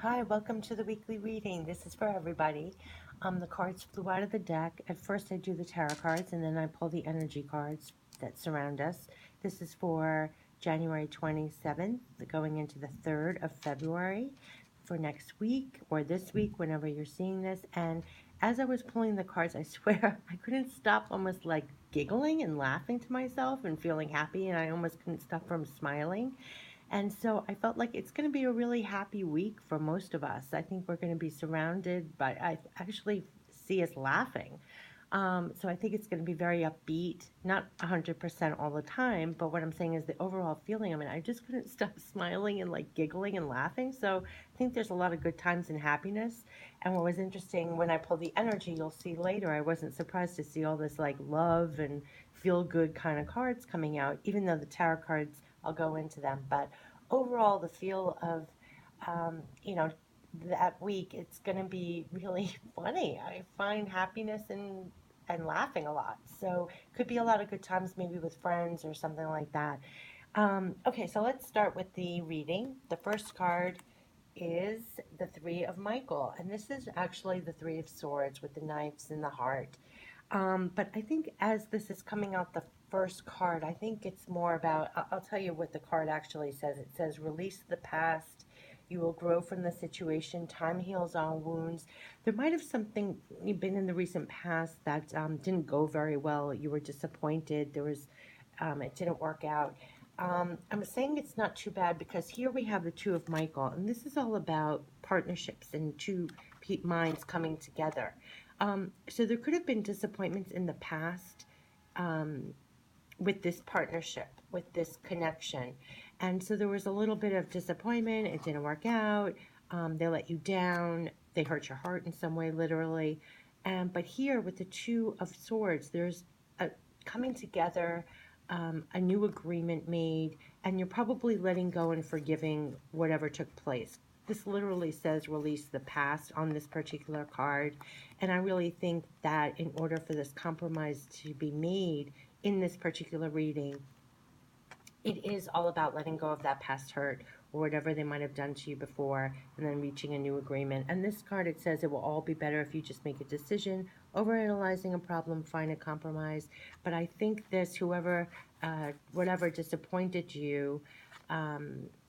Hi, welcome to the weekly reading. This is for everybody. The cards flew out of the deck. At first, I do the tarot cards, and then I pull the energy cards that surround us. This is for January 27th, going into the 3rd of February for next week or this week, whenever you're seeing this. And as I was pulling the cards, I swear I couldn't stop almost like giggling and laughing to myself and feeling happy, and I almost couldn't stop from smiling. And so I felt like it's going to be a really happy week for most of us. I think we're going to be surrounded by, I actually see us laughing. So I think it's going to be very upbeat, not 100% all the time, but what I'm saying is the overall feeling. I mean, I just couldn't stop smiling and like giggling and laughing. So I think there's a lot of good times and happiness. And what was interesting when I pulled the energy, you'll see later, I wasn't surprised to see all this like love and feel good kind of cards coming out, even though the tarot cards, I'll go into them. But overall, the feel of, um, you know, that week, it's going to be really funny. I find happiness and laughing a lot. So could be a lot of good times maybe with friends or something like that. Okay, so let's start with the reading. The first card is the Three of Michael, and this is actually the Three of Swords with the knives in the heart. But I think as this is coming out the first card, I think it's more about, I'll tell you what the card actually says. It says, release the past. You will grow from the situation. Time heals all wounds. There might have something been in the recent past that didn't go very well. You were disappointed. It didn't work out. I'm saying it's not too bad because here we have the Two of Michael, and this is all about partnerships and two minds coming together. So there could have been disappointments in the past um, with this partnership, with this connection. And so there was a little bit of disappointment. It didn't work out. They let you down. They hurt your heart in some way, literally. But here with the Two of Swords, there's a coming together, a new agreement made, and you're probably letting go and forgiving whatever took place. This literally says release the past on this particular card. And I really think that in order for this compromise to be made in this particular reading, it is all about letting go of that past hurt or whatever they might have done to you before and then reaching a new agreement. And this card, it says it will all be better if you just make a decision, overanalyzing a problem, find a compromise. But I think this, whatever disappointed you,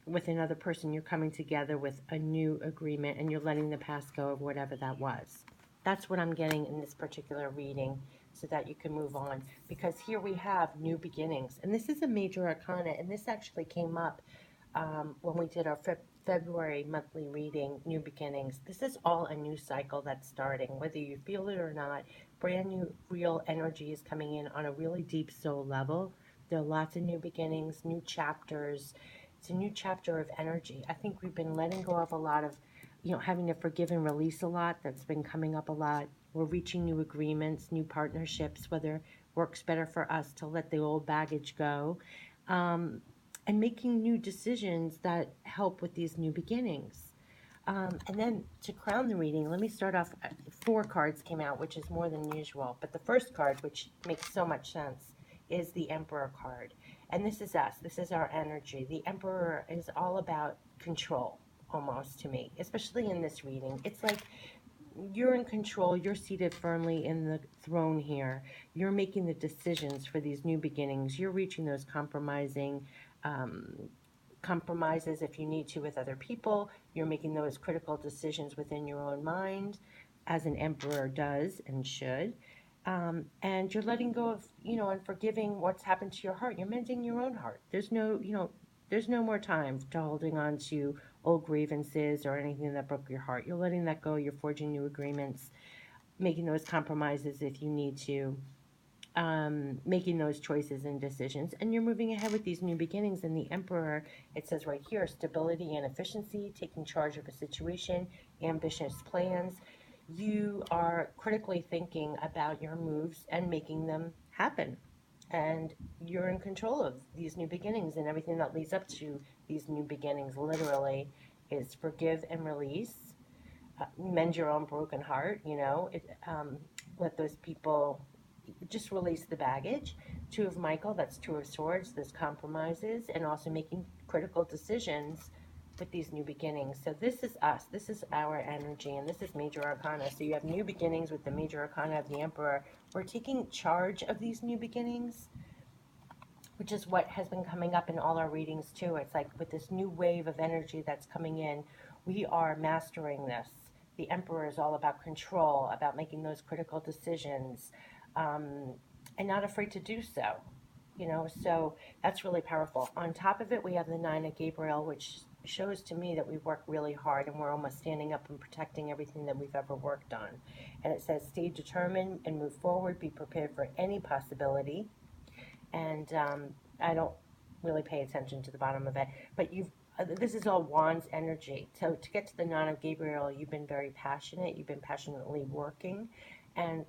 with another person, you're coming together with a new agreement and you're letting the past go of whatever that was. That's what I'm getting in this particular reading so that you can move on. Because here we have new beginnings. And this is a major arcana. And this actually came up when we did our February monthly reading, New Beginnings. This is all a new cycle that's starting, whether you feel it or not. Brand new, real energy is coming in on a really deep soul level. There are lots of new beginnings, new chapters. It's a new chapter of energy. I think we've been letting go of a lot of, having to forgive and release a lot. That's been coming up a lot. We're reaching new agreements, new partnerships, whether it works better for us to let the old baggage go. And making new decisions that help with these new beginnings. And then to crown the reading, let me start off. Four cards came out, which is more than usual. But the first card, which makes so much sense, is the Emperor card. And this is us. This is our energy. The Emperor is all about control, almost to me, especially in this reading. It's like you're in control. You're seated firmly in the throne here. You're making the decisions for these new beginnings. You're reaching those um, compromises if you need to with other people. You're making those critical decisions within your own mind, as an emperor does and should. And you're letting go of, and forgiving what's happened to your heart. You're mending your own heart. There's no more time to holding on to old grievances or anything that broke your heart. You're letting that go. You're forging new agreements, making those compromises if you need to, making those choices and decisions, and you're moving ahead with these new beginnings. And the Emperor, it says right here, stability and efficiency, taking charge of a situation, ambitious plans. You are critically thinking about your moves and making them happen. And you're in control of these new beginnings, and everything that leads up to these new beginnings literally is forgive and release, mend your own broken heart, let those people just release the baggage. Two of Michael, that's Two of Swords, there's compromises and also making critical decisions with these new beginnings. So this is us. This is our energy, and this is Major Arcana. So you have new beginnings with the Major Arcana of the Emperor. We're taking charge of these new beginnings, which is what has been coming up in all our readings too. It's like with this new wave of energy that's coming in, we are mastering this. The Emperor is all about control, about making those critical decisions, and not afraid to do so. So that's really powerful. On top of it, we have the Nine of Gabriel, which shows to me that we work really hard and we're almost standing up and protecting everything that we've ever worked on. And it says, stay determined and move forward, be prepared for any possibility. And I don't really pay attention to the bottom of it, but this is all Wands energy. So to get to the Nine of Gabriel, you've been very passionate, you've been passionately working, and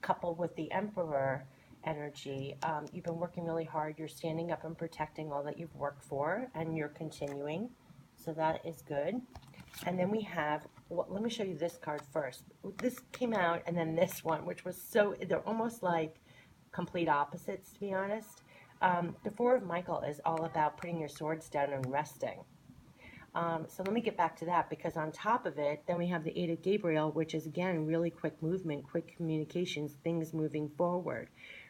coupled with the Emperor energy, you've been working really hard. You're standing up and protecting all that you've worked for, and you're continuing. So that is good. And then we have, well, let me show you this card first. This came out, and then this one, which was they're almost like complete opposites, to be honest. The Four of Michael is all about putting your swords down and resting. So let me get back to that, because on top of it, then we have the Eight of Gabriel, which is, again, really quick movement, quick communications, things moving forward.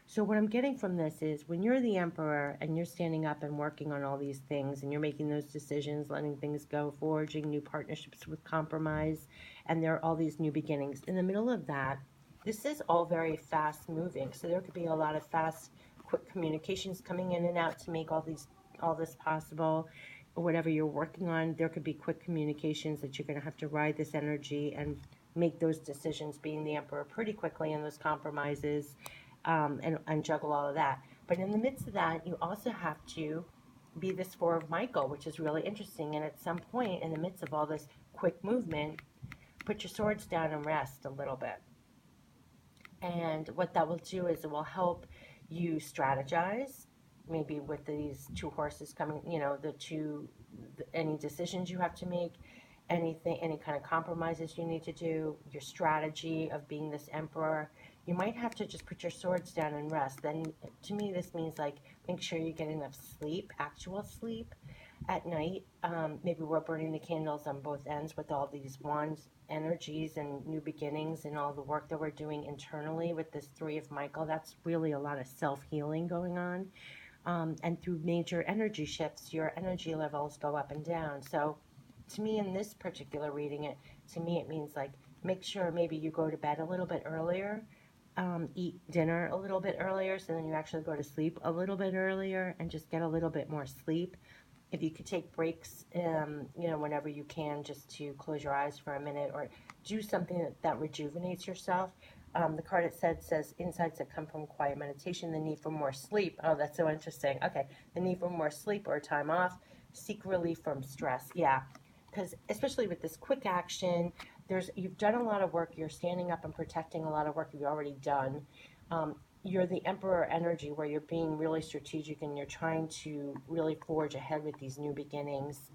So what I'm getting from this is when you're the Emperor and you're standing up and working on all these things and you're making those decisions, letting things go, forging new partnerships with compromise, and there are all these new beginnings. In the middle of that, this is all very fast moving. So there could be a lot of fast, quick communications coming in and out to make all this possible. Whatever you're working on, there could be quick communications that you're going to have to ride this energy and make those decisions, being the Emperor, pretty quickly, in those compromises, and juggle all of that. But in the midst of that, you also have to be this Four of Michael, which is really interesting. And at some point in the midst of all this quick movement, put your swords down and rest a little bit. And what that will do is it will help you strategize, maybe with these two horses coming, any decisions you have to make, any kind of compromises you need to do, your strategy of being this Emperor. You might have to just put your swords down and rest. Then to me, this means like make sure you get enough sleep, actual sleep at night. Maybe we're burning the candles on both ends with all these wands energies and new beginnings and all the work that we're doing internally with this Three of Michael. That's really a lot of self-healing going on. And through major energy shifts, your energy levels go up and down. So to me, in this particular reading, it means like make sure maybe you go to bed a little bit earlier, eat dinner a little bit earlier, so then you actually go to sleep a little bit earlier and just get a little bit more sleep. If you could take breaks, whenever you can, just to close your eyes for a minute or do something that rejuvenates yourself. The card it says insights that come from quiet meditation, the need for more sleep. Oh, that's so interesting. Okay, the need for more sleep or time off, seek relief from stress. Yeah, because especially with this quick action, you've done a lot of work. You're standing up and protecting a lot of work you've already done. You're the Emperor energy, where you're being really strategic and you're trying to really forge ahead with these new beginnings,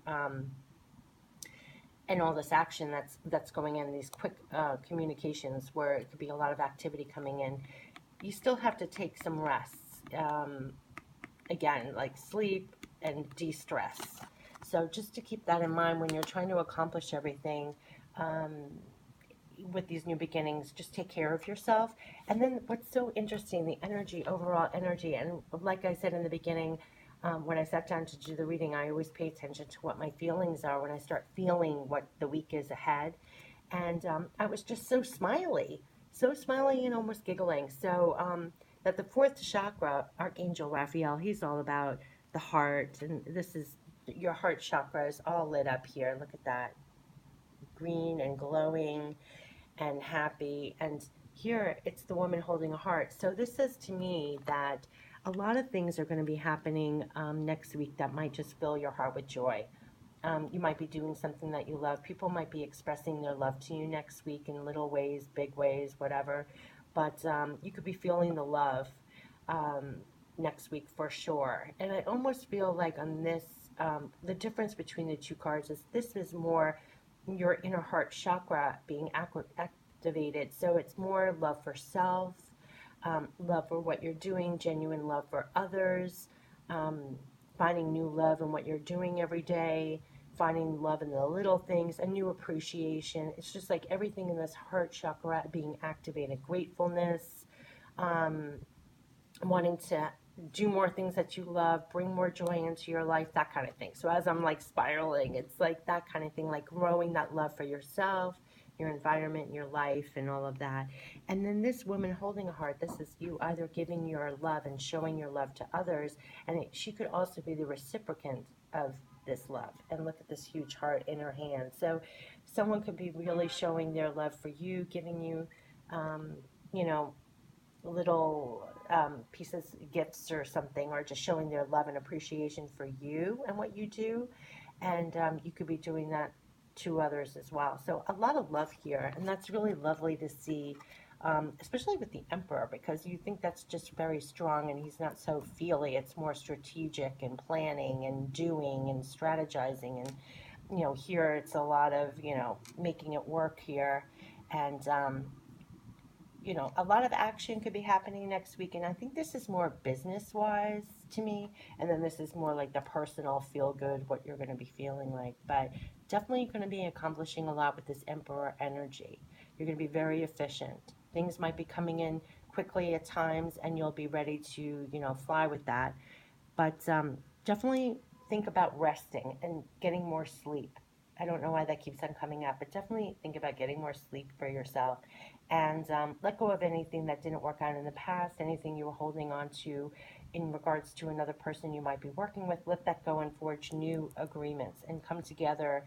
and all this action that's going in, these quick communications where it could be a lot of activity coming in. You still have to take some rests, again, like sleep and de-stress. So just to keep that in mind when you're trying to accomplish everything, with these new beginnings, just take care of yourself. And then what's so interesting, the energy, overall energy, and like I said in the beginning, when I sat down to do the reading, I always pay attention to what my feelings are when I start feeling what the week is ahead. And I was just so smiley and almost giggling. So that the fourth chakra, Archangel Raphael, he's all about the heart. And this is your heart chakra is all lit up here. Look at that. Green and glowing and happy. And here it's the woman holding a heart. So this says to me that a lot of things are going to be happening next week that might just fill your heart with joy. You might be doing something that you love. People might be expressing their love to you next week in little ways, big ways, whatever. But you could be feeling the love next week for sure. And I almost feel like on this, the difference between the two cards is this is more your inner heart chakra being activated. So it's more love for self, love for what you're doing, genuine love for others, finding new love in what you're doing every day, finding love in the little things, a new appreciation. It's just like everything in this heart chakra being activated. Gratefulness, um, wanting to do more things that you love, bring more joy into your life, that kind of thing. So as I'm like spiraling, it's like that kind of thing, like growing that love for yourself, your environment, your life, and all of that. And then this woman holding a heart, this is you either giving your love and showing your love to others, and she could also be the reciprocant of this love. And look at this huge heart in her hand. So someone could be really showing their love for you, giving you, um, you know, little pieces, gifts or something, or just showing their love and appreciation for you and what you do. And you could be doing that to others as well. So a lot of love here, and that's really lovely to see, especially with the Emperor, because you think that's just very strong and he's not so feely. It's more strategic and planning and doing and strategizing. And, you know, here it's a lot of, you know, making it work here. And, you know, a lot of action could be happening next week. And I think this is more business wise to me. And then this is more like the personal feel good, what you're going to be feeling like. But definitely going to be accomplishing a lot with this Emperor energy. You're going to be very efficient. Things might be coming in quickly at times, and you'll be ready to, you know, fly with that. But definitely think about resting and getting more sleep. I don't know why that keeps on coming up, but definitely think about getting more sleep for yourself, and let go of anything that didn't work out in the past, anything you were holding on to in regards to another person you might be working with. Let that go and forge new agreements and come together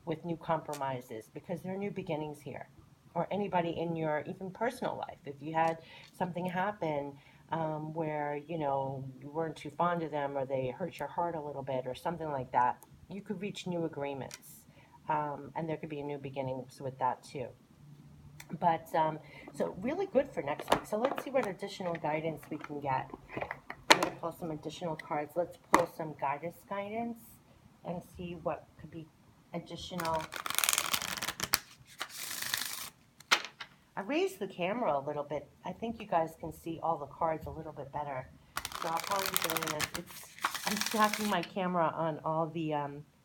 with new compromises, because there are new beginnings here. Or anybody in your even personal life, if you had something happen where, you know, you weren't too fond of them, or they hurt your heart a little bit or something like that, you could reach new agreements, and there could be a new beginnings with that too. But so really good for next week. So let's see what additional guidance we can get. I'm going to pull some additional cards. Let's pull some guidance and see what could be additional. I raised the camera a little bit. I think you guys can see all the cards a little bit better. So I'll probably be doing this. I'm stacking my camera on all the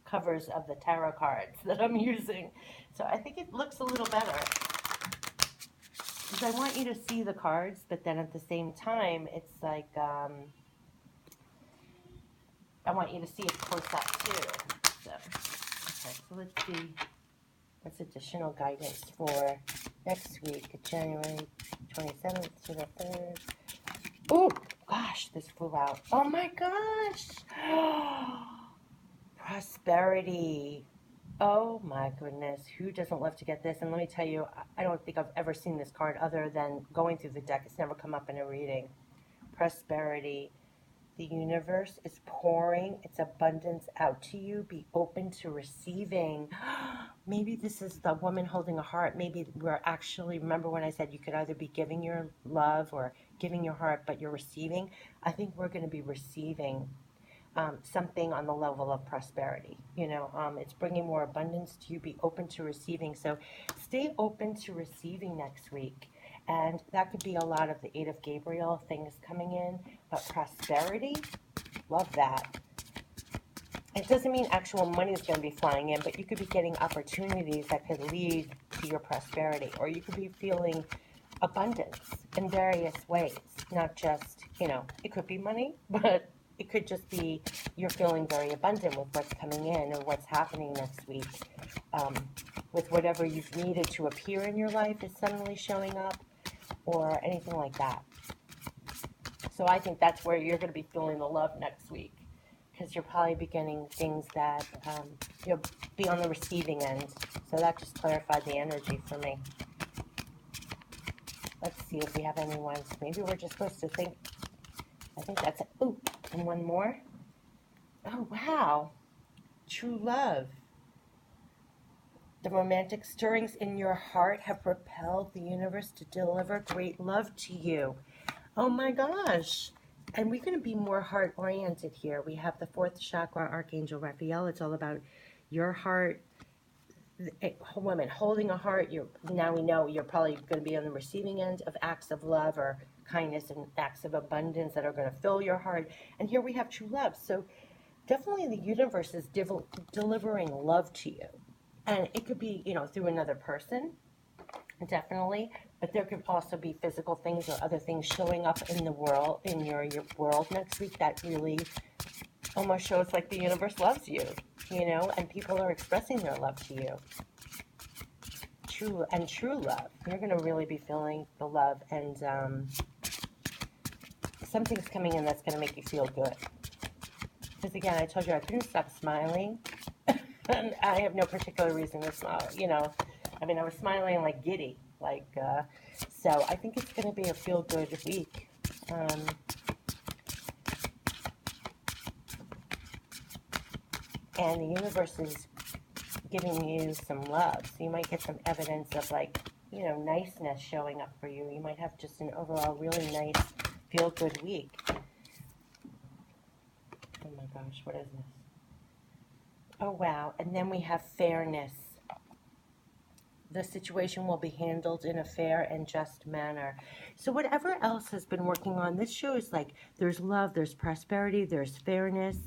covers of the tarot cards that I'm using. So I think it looks a little better. Because I want you to see the cards, but then at the same time, it's like I want you to see it close up too. So, okay, so let's see what's additional guidance for next week, January 27th to the 3rd. Oh, gosh, this flew out. Oh, my gosh. Prosperity. Oh, my goodness. Who doesn't love to get this? And let me tell you, I don't think I've ever seen this card other than going through the deck. It's never come up in a reading. Prosperity. The universe is pouring its abundance out to you. Be open to receiving. Maybe this is the woman holding a heart. Maybe we're actually, remember when I said you could either be giving your love or giving your heart, but you're receiving? I think we're going to be receiving something on the level of prosperity. You know, it's bringing more abundance to you. Be open to receiving. So stay open to receiving next week. And that could be a lot of the Eight of Gabriel things coming in. But prosperity, love that. It doesn't mean actual money is going to be flying in, but you could be getting opportunities that could lead to your prosperity. Or you could be feeling abundance in various ways. Not just, you know, it could be money, but it could just be you're feeling very abundant with what's coming in or what's happening next week. With whatever you've needed to appear in your life is suddenly showing up, or anything like that. So I think that's where you're going to be feeling the love next week, because you're probably beginning things that you'll be on the receiving end. So that just clarified the energy for me. Let's see if we have any ones. Maybe we're just supposed to think. I think that's it. Ooh, and one more. Oh, wow. True love. The romantic stirrings in your heart have propelled the universe to deliver great love to you. Oh my gosh. And we're going to be more heart-oriented here. We have the 4th chakra, Archangel Raphael. It's all about your heart. Women holding a heart. Now we know you're probably going to be on the receiving end of acts of love or kindness and acts of abundance that are going to fill your heart. And here we have true love. So definitely the universe is delivering love to you. And it could be, through another person, definitely, but there could also be physical things or other things showing up in the world, in your world next week that really almost shows like the universe loves you, and people are expressing their love to you. True love. You're going to really be feeling the love, and something's coming in that's going to make you feel good. Because again, I told you I couldn't stop smiling. And I have no particular reason to smile, I mean, I was smiling like giddy, so I think it's going to be a feel-good week. And the universe is giving you some love. So you might get some evidence of niceness showing up for you. You might have just an overall really nice, feel-good week. Oh my gosh, what is this? Oh wow, and then we have fairness. The situation will be handled in a fair and just manner. So whatever else has been working on, this shows like there's love, there's prosperity, there's fairness.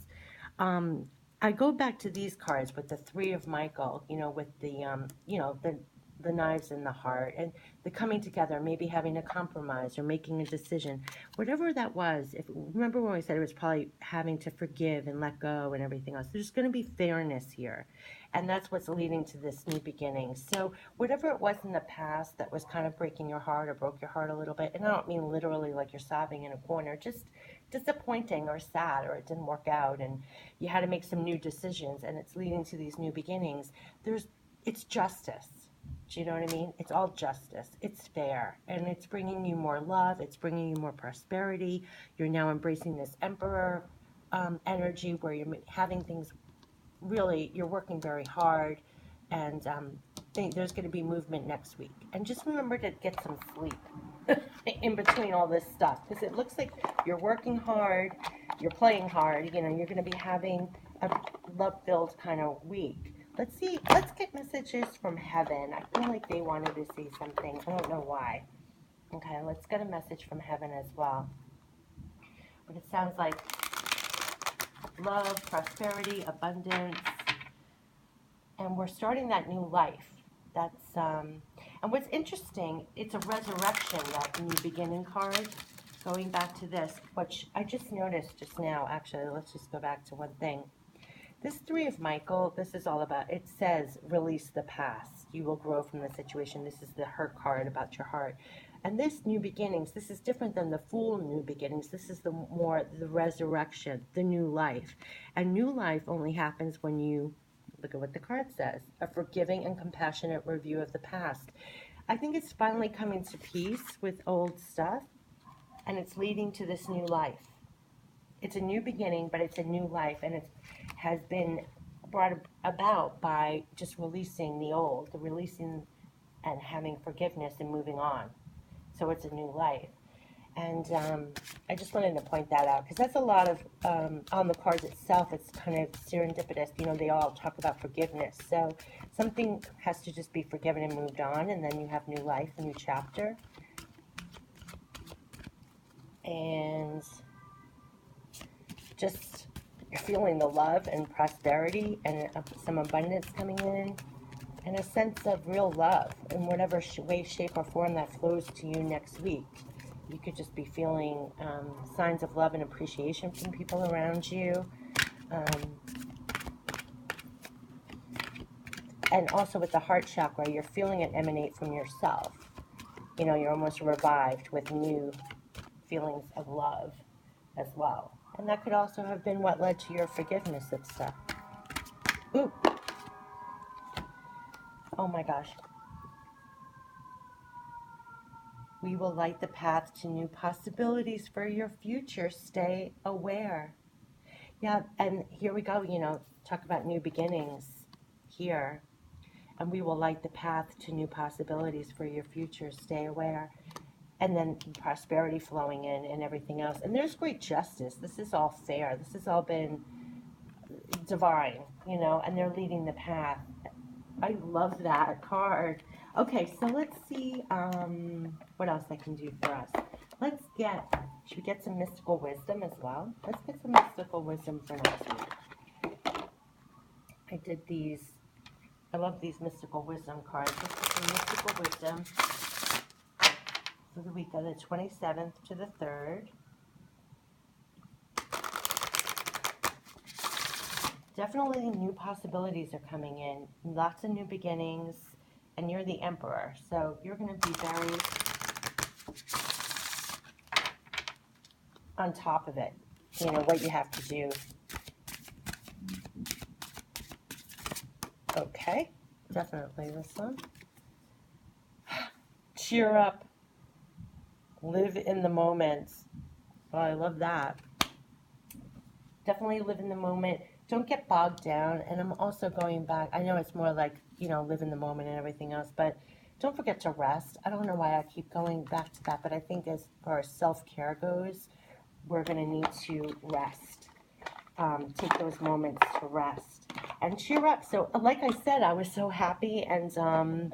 Um, I go back to these cards with the Three of Michael, with the knives in the heart and the coming together, maybe having a compromise or making a decision, whatever that was. If remember when we said it was probably having to forgive and let go and everything else, there's going to be fairness here, and that's what's leading to this new beginning. So whatever it was in the past that was kind of breaking your heart or broke your heart a little bit, and I don't mean literally like you're sobbing in a corner, just disappointing or sad, or it didn't work out and you had to make some new decisions, and it's leading to these new beginnings. It's justice. Do you know what I mean? It's all justice. It's fair, and it's bringing you more love. It's bringing you more prosperity. You're now embracing this Emperor energy where you're having things really, you're working very hard, and there's going to be movement next week. And just remember to get some sleep in between all this stuff, because it looks like you're working hard, you're playing hard, you're going to be having a love-filled kind of week. Let's see, let's get messages from heaven. I feel like they wanted to say something. I don't know why. Okay, let's get a message from heaven as well. But it sounds like love, prosperity, abundance, and we're starting that new life. That's and what's interesting, it's a resurrection, that new beginning card. Going back to this, which I just noticed just now. Actually, let's just go back to one thing. This Three of Michael, this is all about, it says, release the past. You will grow from the situation. This is the hurt card about your heart. And this new beginnings, this is different than the Fool new beginnings. This is the resurrection, the new life. And new life only happens when you, look at what the card says, a forgiving and compassionate review of the past. I think it's finally coming to peace with old stuff, and it's leading to this new life. It's a new beginning, but it's a new life, and it has been brought about by just releasing the old, the releasing and having forgiveness and moving on. So it's a new life. And I just wanted to point that out, because that's a lot of, on the cards itself, it's kind of serendipitous. They all talk about forgiveness. So something has to just be forgiven and moved on, and then you have new life, a new chapter. And just you're feeling the love and prosperity and some abundance coming in, and a sense of real love in whatever way, shape, or form that flows to you next week. You could just be feeling signs of love and appreciation from people around you. And also with the heart chakra, you're feeling it emanate from yourself. You're almost revived with new feelings of love as well. And that could also have been what led to your forgiveness of stuff. Ooh. Oh my gosh. We will light the path to new possibilities for your future. Stay aware. Yeah, and here we go, talk about new beginnings here. And we will light the path to new possibilities for your future. Stay aware. And then prosperity flowing in and everything else. And there's great justice. This is all fair. This has all been divine, and they're leading the path. I love that card. Okay, so let's see what else I can do for us. Should we get some mystical wisdom as well? Let's get some mystical wisdom for next week. I did these. I love these mystical wisdom cards. This is the mystical wisdom for the week of the 27th to the 3rd. Definitely new possibilities are coming in. Lots of new beginnings. And you're the Emperor. So you're going to be very on top of it. You know, what you have to do. Okay. Definitely this one. Cheer up. Live in the moment. Oh, I love that. Definitely live in the moment. Don't get bogged down. And I'm also going back. I know it's more like, you know, live in the moment and everything else, but don't forget to rest. I don't know why I keep going back to that, but I think as far as self-care goes, we're going to need to rest. Take those moments to rest and cheer up. So, like I said, I was so happy and,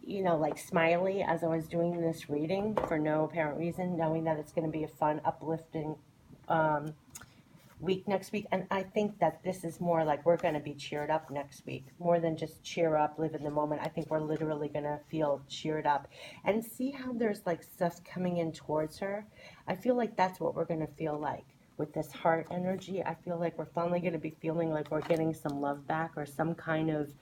you know, like smiley as I was doing this reading for no apparent reason, knowing that it's going to be a fun, uplifting week next week. And I think that this is more like we're going to be cheered up next week, more than just cheer up, live in the moment. I think we're literally going to feel cheered up and see how there's like stuff coming in towards her. I feel like that's what we're going to feel like with this heart energy. I feel like we're finally going to be feeling like we're getting some love back or some kind of,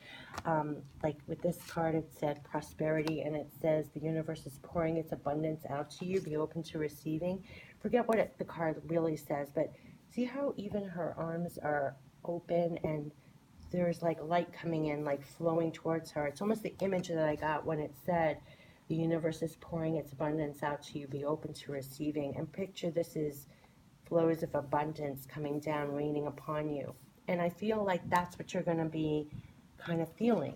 like with this card, it said prosperity, and it says the universe is pouring its abundance out to you. Be open to receiving. Forget what the card really says, but see how even her arms are open and there's like light coming in, like flowing towards her. It's almost the image that I got when it said the universe is pouring its abundance out to you. Be open to receiving. And picture this is flows of abundance coming down, raining upon you. And I feel like that's what you're going to be kind of feeling.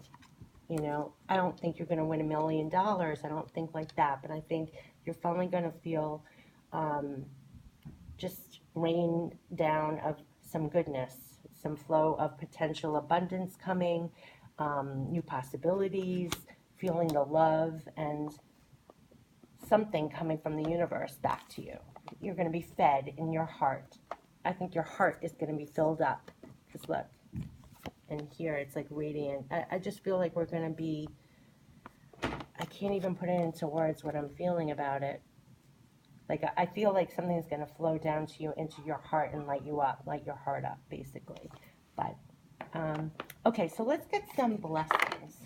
You know, I don't think you're going to win $1 million. I don't think like that. But I think you're finally going to feel just rain down of some goodness, some flow of potential abundance coming, new possibilities, feeling the love and something coming from the universe back to you. You're going to be fed in your heart. I think your heart is going to be filled up. Because look, and here it's like radiant. I just feel like we're going to be, I can't even put it into words what I'm feeling about it. Like I feel like something's going to flow down to you into your heart and light you up, light your heart up, basically. But, okay, so let's get some blessings.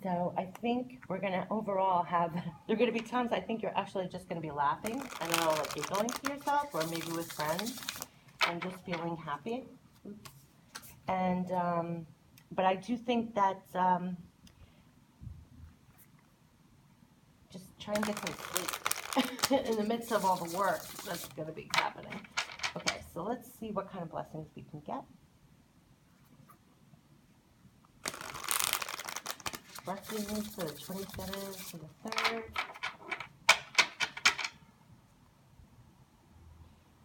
So I think we're going to overall have, there are going to be times I think you're actually just going to be laughing. I don't know, like giggling to yourself or maybe with friends and just feeling happy. And, but I do think that just try and get some sleep in the midst of all the work that's going to be happening. Okay, so let's see what kind of blessings we can get. Blessings for the 27th to the 3rd.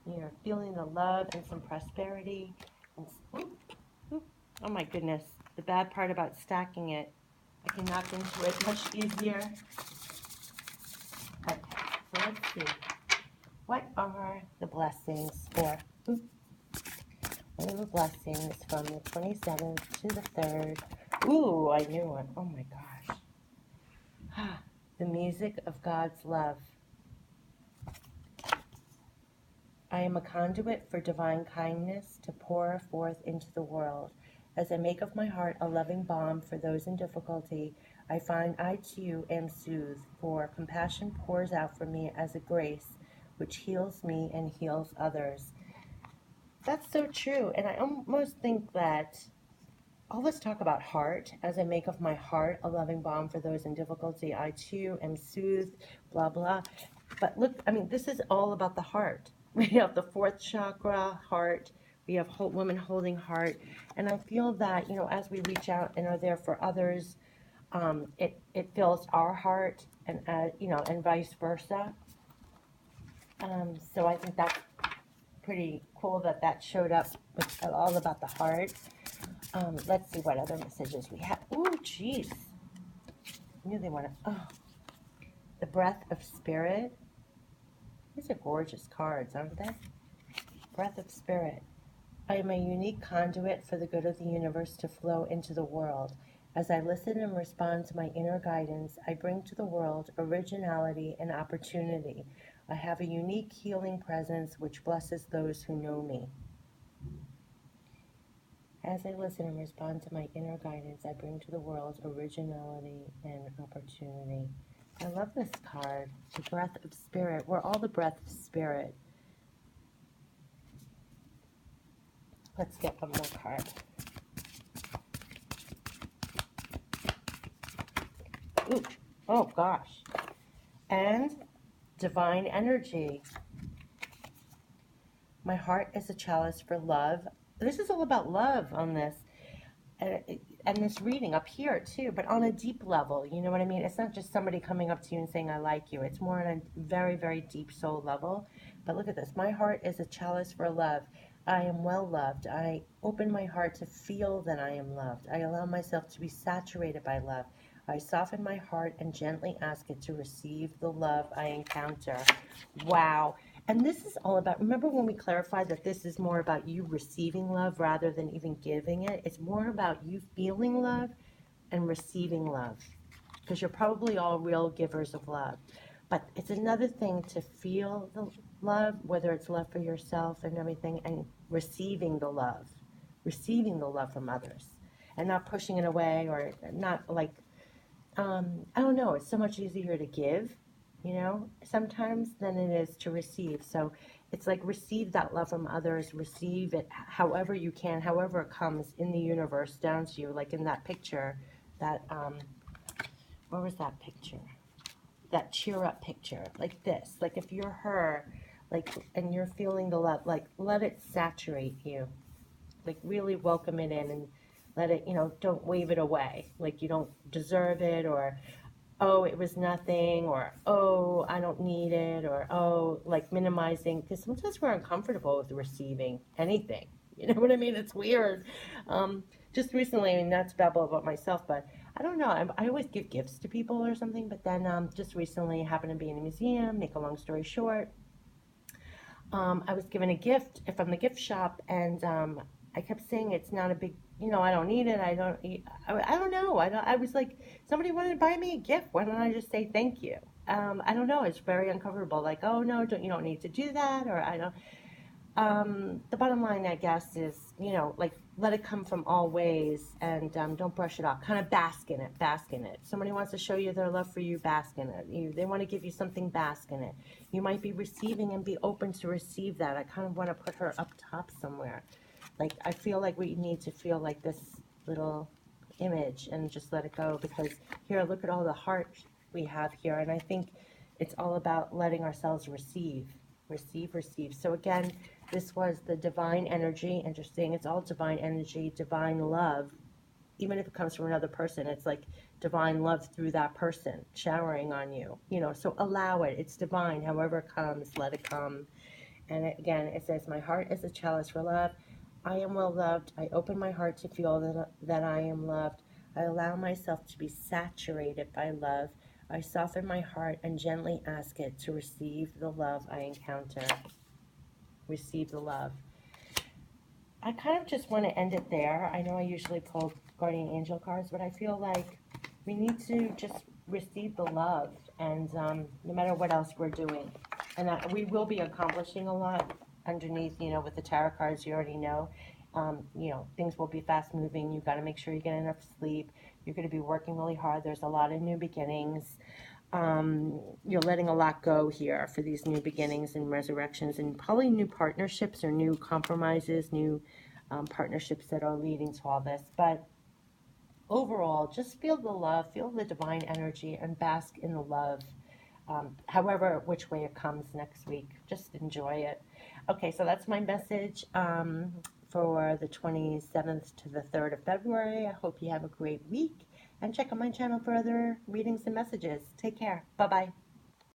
You're feeling the love and some prosperity. Oh my goodness. The bad part about stacking it, I can knock into it much easier. Okay, so let's see. What are the blessings for? What are the blessings from the 27th to the 3rd? Ooh, I knew it. Oh my gosh. The music of God's love. I am a conduit for divine kindness to pour forth into the world. As I make of my heart a loving balm for those in difficulty, I find I too am soothed, for compassion pours out from me as a grace which heals me and heals others. That's so true, and I almost think that all this talk about heart, as I make of my heart a loving balm for those in difficulty, I too am soothed, blah, blah. But look, I mean, this is all about the heart. We have the 4th chakra, heart. We have women holding heart. And I feel that, you know, as we reach out and are there for others, it fills our heart and, you know, and vice versa. So I think that's pretty cool that that showed up with all about the heart. Let's see what other messages we have. Ooh, jeez. I knew they wanted, oh. The breath of spirit. These are gorgeous cards, aren't they? Breath of spirit. I am a unique conduit for the good of the universe to flow into the world. As I listen and respond to my inner guidance, I bring to the world originality and opportunity. I have a unique healing presence which blesses those who know me. As I listen and respond to my inner guidance, I bring to the world originality and opportunity. I love this card, the breath of spirit. We're all the breath of spirit. Let's get one more card. Ooh, oh gosh. And divine energy. My heart is a chalice for love. This is all about love on this. And this reading up here too, but on a deep level, you know what I mean? It's not just somebody coming up to you and saying, I like you. It's more on a very, very deep soul level. But look at this. My heart is a chalice for love. I am well loved. I open my heart to feel that I am loved. I allow myself to be saturated by love. I soften my heart and gently ask it to receive the love I encounter. Wow. And this is all about, remember when we clarified that this is more about you receiving love rather than even giving it? It's more about you feeling love and receiving love, because you're probably all real givers of love. But it's another thing to feel the love, whether it's love for yourself and everything, and receiving the love from others, and not pushing it away, or not like, I don't know, it's so much easier to give, sometimes than it is to receive. So it's like receive that love from others, receive it however you can, however it comes in the universe down to you, like in that picture, that, where was that picture? That cheer up picture, like this, like if you're her, like, and you're feeling the love, like let it saturate you, like really welcome it in and let it, don't wave it away, like you don't deserve it, or oh, it was nothing, or oh, I don't need it, or oh, like minimizing, because sometimes we're uncomfortable with receiving anything. You know what I mean? It's weird. Just recently, I mean, not to babble about myself, but I don't know. I always give gifts to people or something, but then just recently, I happened to be in a museum. Make a long story short, I was given a gift from the gift shop, and I kept saying it's not a big, I don't need it. I don't know. I was like, somebody wanted to buy me a gift. Why don't I just say thank you? I don't know. It's very uncomfortable. Like, oh no, you don't need to do that, or I don't. The bottom line, I guess, is, like, let it come from all ways, and don't brush it off. Kind of bask in it, bask in it. Somebody wants to show you their love for you, bask in it. They want to give you something, bask in it. You might be receiving and be open to receive that. I kind of want to put her up top somewhere. Like, I feel like we need to feel like this little image and just let it go, because here, look at all the heart we have here, and I think it's all about letting ourselves receive. So again, this was the divine energy. Interesting. It's all divine energy, divine love. Even if it comes from another person, it's like divine love through that person showering on you. So allow it. It's divine. However it comes, let it come. And again, it says, my heart is a chalice for love. I am well loved. I open my heart to feel that I am loved. I allow myself to be saturated by love. I soften my heart and gently ask it to receive the love I encounter. Receive the love. I kind of just want to end it there. I know I usually pull guardian angel cards, but I feel like we need to just receive the love, and no matter what else we're doing. And we will be accomplishing a lot underneath, with the tarot cards, you already know. Things will be fast moving. You've got to make sure you get enough sleep. You're going to be working really hard. There's a lot of new beginnings. You're letting a lot go here for these new beginnings and resurrections, and probably new partnerships or new compromises, new partnerships that are leading to all this. But overall, just feel the love, feel the divine energy, and bask in the love. However, which way it comes next week, just enjoy it. Okay, so that's my message for the 27th to the 3rd of February. I hope you have a great week, and check out my channel for other readings and messages. Take care. Bye-bye.